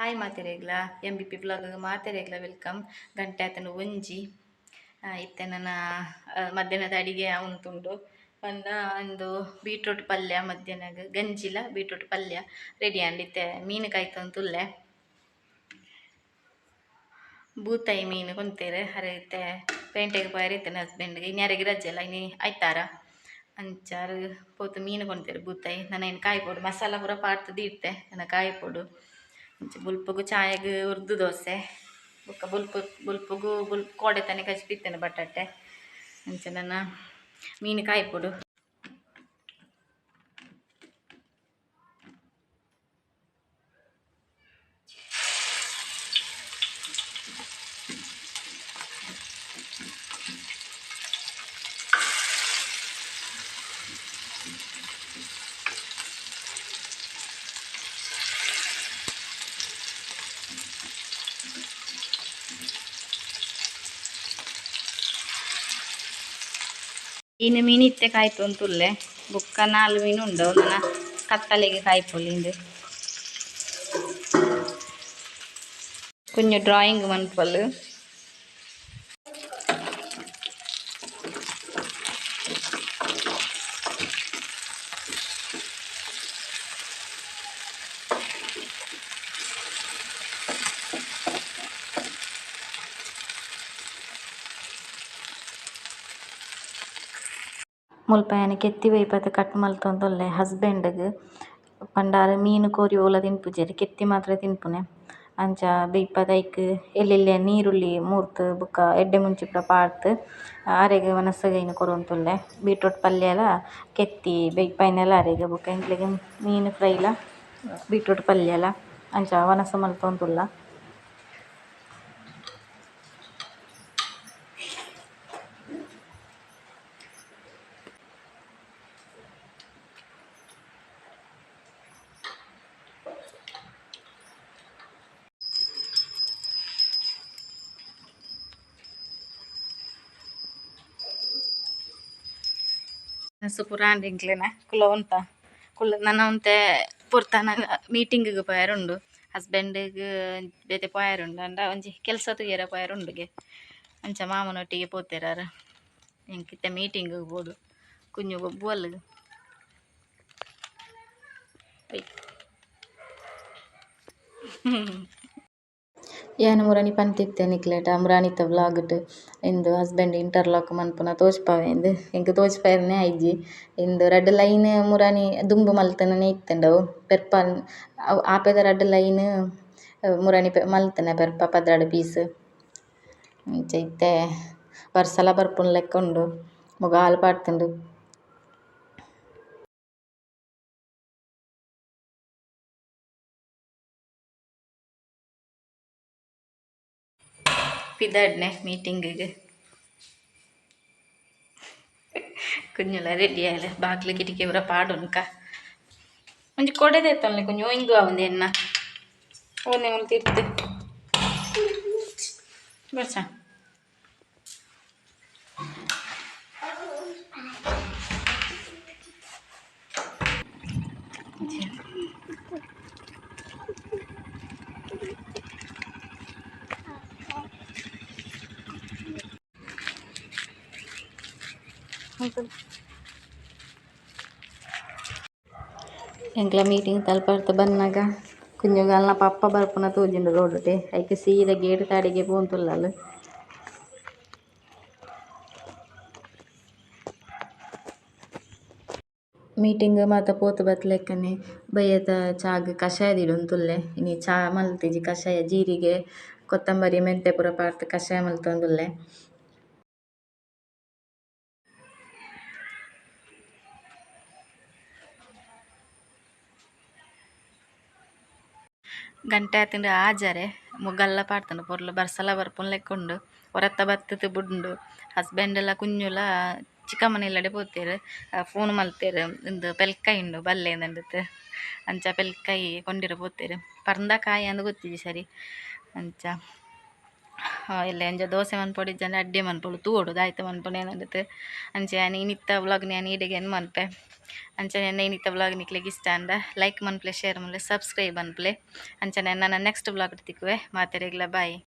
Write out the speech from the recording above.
Hi ಮಾತೆರೆಗ್ಲ MBP blog ಮಾತೆರೆಗ್ಲ welcome. ಗಂಟೆ ಆತನ ಒಂಜಿ ಇತ್ತೆ ನನ್ನ ಮಧ್ಯಾಹ್ನದ ಅಡಿಗೆ ಉಂಟುಂಡು ಪಂಡ ಒಂದು ಬೀಟ್ರೂಟ್ ಪಲ್ಯ ಮಧ್ಯಾಹ್ನಗ ಗಂಜಿಲ ಬೀಟ್ರೂಟ್ ಪಲ್ಯ ರೆಡಿ ಅಂಡಿತ್ತೆ. ಮೀನು ಕಾಯ್ತಂತುಲ್ಲೆ ಬೂತಾಯಿ ಮೀನು ಕೊಂತೇರೆ ಹರಿತೆ ಪೇಂಟೆಗೆ ಪೈರಿತ್ತೇನೆ ಹಸ್ಬೆಂಡ್ಗೆ ಇನ್ಯಾರಿಗೆ ರಜೆ ಅಲ್ಲ ಇನ್ನು ಆಯ್ತಾರ ಅಂಚಾರು ಪೋತು ಮೀನು ಕೊಂತೇರು ಬೂತಾಯಿ. ನಾನು ಏನು ಕಾಯಿ ಪೋಡು ಮಸಾಲ ಪೂರ ಪಾಡ್ತದ ಇಟ್ಟೆ ನನ್ನ ಕಾಯಿ ಪೋಡು ಬುಲ್ಪಗು ಚಾಯಗೆ ಉರ್ದು ದೋಸೆ ಬುಕ್ಕ ಬುಲ್ಪಗು ಕೋಡೆ ತಾನೆ ಕಚ್ಬಿತ್ತೇನೆ ಬಟಾಟೆ ಅಂಚೆ ನನ್ನ ಮೀನು ಕಾಯಿ ಪೋಡು. ಇನ್ನು ಮೀನು ಇತ್ತೆ ಕಾಯ್ತುಂತುಲ್ಲೆ ಬುಕ್ಕ 4 ಮೀನು ಉಂಡು ನನ್ನ ಕತ್ತಲೆಗೆ ಕಾಯ್ಪೊಲಿಂದು ಕುഞ്ഞു ಡ್ರಾಯಿಂಗ್ ಮನ್ಪೊಲು. ಮುಲ್ಪಯನ ಕೆತ್ತಿ ಬೈಪತ್ತೆ ಕಟ್ ಮಲ್ತೊಂದುಲ್ಲೆ ಹಸ್ಬೆಂಡ್ಗೆ ಪಂಡಾರ ಮೀನು ಕೋರಿ ಓಲ ತಿನ್ಪುಜೆರ್ ಕೆತ್ತಿ ಮಾತ್ರ ತಿನ್ಪುನೆ ಅಂಚ ಬೇಯ್ಪದೈಕ್ ಎಲ್ಲೆಲ್ಲೆ ನೀರುಳ್ಳಿ ಮೂರ್ತು ಬೊಕ್ಕ ಎಡ್ಡೆ ಮುಂಚಿ ಪೂರ ಪಾಡ್ದ್ ಅರೆಗ್ ವನಸಗೈನ ಕೊರೊಂದುಲ್ಲೆ. ಬೀಟ್ರೂಟ್ ಪಲ್ಯಲ ಕೆತ್ತಿ ಬೇಯ್ಪೈನೆಲ ಅರೆಗ್ ಬೊಕ್ಕ ಎಂಕ್ಲೆಗ್ ಮೀನು ಫ್ರೈಲ ಬೀಟ್ರೂಟ್ ಪಲ್ಯಲ ಅಂಚ ವನಸ ಮಲ್ತೊಂದುಲ್ಲ. ಸುಪುರಾಂಡ್ ಇಂಕ್ಲೆನ ಕುಲ ಉಂಟ ಕುಲ್ಲ ನನ್ನ ಉಂತೆ ಪೊರ್ತಾನ ಮೀಟಿಂಗಿಗೆ ಪೋಯರುಂಡು ಹಸ್ಬೆಂಡ್ಗೆ ಬೇತೆ ಪೋಯರುಂಡು ಅಂಡ ಒಂಜಿ ಕೆಲಸ ತುಯ್ಯರೆ ಪೋಯರುಂಡುಗೆ ಅಂಚ ಮಾಮನೊಟ್ಟಿಗೆ ಪೋತೆರಾರ ಎಂಕಿತ್ತೆ ಮೀಟಿಂಗಿಗೆ ಪೋಡು ಕುഞ്ഞു ಗೊಬ್ಬುವಲ್ ಏನು ಮುರಾಣಿ ಪಂತಿತ್ತೆ ನಿಕ್ಲೆಟ ಮುರಾಣಿತ ವ್ಲಾಗ್ಡ್ ಇಂದು ಹಸ್ಬೆಂಡ್ ಇಂಟರ್ಲಾಕ್ ಮನ್ಪುನ ತೋಜ್ಪಾವೆಂದು ಎಂಕ್ ತೋಜ್ಪಾಯೆರ್ನೆ ಐಜಿ ಇಂದು ರಡ್ಡ್ ಲೈನ್ ಮುರಾಣಿ ದುಂಬು ಮಲ್ತುನನೆ ಇತ್ತೆಂಡವು ಪೆರ್ಪ ಆಪೆದ ರಡ್ಡ್ ಲೈನ್ ಮುರಾಣಿ ಮಲ್ತುನ ಪೆರ್ಪ 16 ಪೀಸ್ ಅಂಚ ಇತ್ತೆ ಬರ್ಸಲ ಬರ್ಪುನ ಲೆಕ್ಕ ಉಂಡು ಮುಗಾಲ್ ಪಾಡ್ತುಂಡು. ಪಿದಡ್ನೆ ಮೀಟಿಂಗಿಗೆ ಕುഞ്ഞുಲ ರೆಡಿ ಆಯಲೆ ಬಾಕ್ಲು ಕಿಟಕಿ ಪೂರ ಪಾಡುನ್ಕ ಒಂಜಿ ಕೊಡೆದೆತ್ತೊಲ್ನೆ ಕುഞ്ഞു ಇಂಗು ಆವುಂದು ಎನ್ನ ಓನೆ ಮುಲ್ತಿರ್ತು ಬರ್ಸ ಎಂಕ್ಲ ಮೀಟಿಂಗ್ ತಲ್ಪರ್ತ ಬನ್ನಾಗ ಕುഞ്ഞുಗಾಲ್ನ ಪಪ್ಪ ಬರ್ಪುನ ತೋಜುಂಡು ರೋಡುಟೆ ಐಕ್ ಸೀದಾ ಗೇಟ್ ತಾಡಿಗೆ ಪೋಂತುಲ್ಲಲ್. ಮೀಟಿಂಗ್ ಮಾತ ಪೋತು ಬತ್ಲೆಕ್ಕನೆ ಬಯ್ಯದ ಚಾಗ್ ಕಷಾಯ ದಿಡೊಂದುಲ್ಲೆ ಇನಿ ಚಾ ಮಲ್ತಿಜಿ ಕಷಾಯ ಜೀರಿಗೆ ಕೊತ್ತಂಬರಿ ಮೆಂತೆ ಪೂರ ಪಾಡ್ದ್ ಕಷಾಯ ಮಲ್ತೊಂದುಲ್ಲೆ. ಗಂಟೆ ಆತುಂಡು ಆಜರೆ ಮುಗಲ್ಲ ಪಾಡ್ತುಂಡು ಪೊರ್ಲು ಬರ್ಸಲ ಬರ್ಪುನ ಲೆಕ್ಕ ಉಂಡು ಒರತ್ತ ಬತ್ತುದು ಬುಡ್ಂಡು ಹಸ್ಬೆಂಡ್ಲ ಕುഞ്ഞുಲ ಚಿಕ್ಕಮ್ಮನ ಇಲ್ಲಡೆ ಪೋತೆರ್ ಫೋನ್ ಮಲ್ತೆರ್ ಇಂದು ಪೆಲ್ಕಾಯಿ ಉಂಡು ಬಲ್ಲೆಂದುಂಡು ಅಂಚ ಪೆಲ್ಕಾಯಿ ಕೊಂಡಿರ ಪೋತೆರ್ ಪರ್ಂದ ಕಾಯಿ ಅಂದ್ ಗೊತ್ತಿಜಿ ಸರಿ ಅಂಚ ಎಲ್ಲ ಎಂಜ ದೋಸೆ ಮನ್ಪೊಡಿಜ್ಜಂಡ ಅಡ್ಡೆ ಮನ್ಪೊಡು ತೂವೊಡು ದಾಯ್ತ ಮನ್ಪೊಡು ಏನಂದತೆ ಅಂಚೆ ನಾನು ಇನ್ನಿತ್ತ ವ್ಲಾಗ್ ನಾನು ಈಡೆಗೇನು ಮನ್ಪೆ ಅಂಚನೆ ಎನ್ನ ಇನ್ನಿತ್ತ ವ್ಲಾಗ್ ನಿಕ್ಲೆಗೆ ಇಷ್ಟ ಅಂದ ಲೈಕ್ ಮನ್ಪ್ಲೆ ಶೇರ್ ಮನ್ಪ್ಲೆ ಸಬ್ಸ್ಕ್ರೈಬ್ ಮನ್ಪ್ಲೆ ಅಂಚನೆ ನನ್ನ ನೆಕ್ಸ್ಟ್ ವ್ಲಾಗ್ ತಿಕ್ಕುವೆ ಮಾತೆರೆಗ್ಲ ಬಾಯ್.